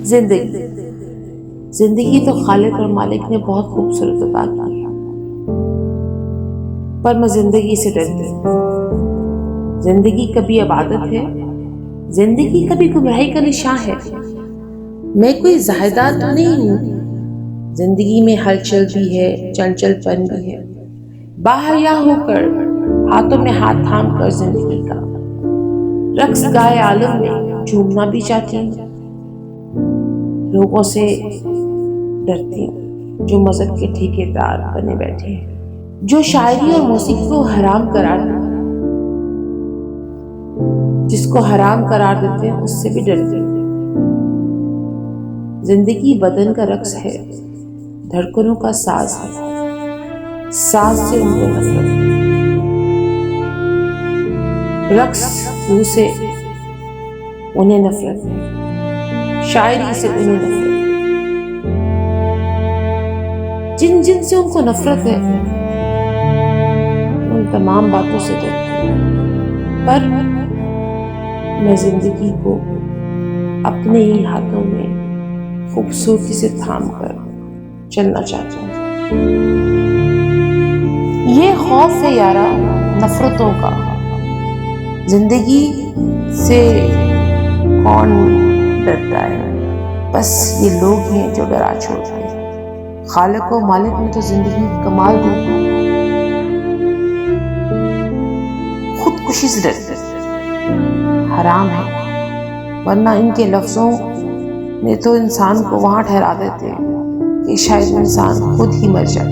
जिंदगी जिंदगी तो खालिक और मालिक ने बहुत खूबसूरत अता की, पर मैं जिंदगी से डरती हूँ। जिंदगी कभी इबादत है, जिंदगी कभी गुमराही का निशान है। मैं कोई जायदाद तो नहीं हूँ, जिंदगी में हलचल भी है, चंचलपन भी है। बाहया होकर हाथों में हाथ थाम कर जिंदगी का रक्स गाए आलम में झूमना भी चाहती हूँ। लोगों से डरती हूँ जो मजहब के ठेकेदार बने बैठे हैं, जो शायरी और मौसीकी को हराम करार देते हैं। जिसको हराम करार देते हैं उससे भी डरती हूँ। जिंदगी बदन का रक्स है, धड़कनों का साज है, साज से उनको नफरत है। रक्स रूह से उन्हें नफरत है, शायरी से उन्हें नफरत है। जिन जिन से उनको नफरत है उन तमाम बातों से डरती हूँ। पर मैं जिंदगी को अपने ही हाथों में खूबसूरती से थाम कर चलना चाहती हूँ। ये खौफ है यारा नफरतों का, जिंदगी से कौन डरता है, बस ये लोग हैं जो डरा छोड़ते हैं। खालिक और मालिक ने तो जिंदगी कमाल दी, खुदकुशी से डरते हराम है, वरना इनके लफ्जों ने तो इंसान को वहां ठहरा देते हैं कि शायद इंसान खुद ही मर जाए।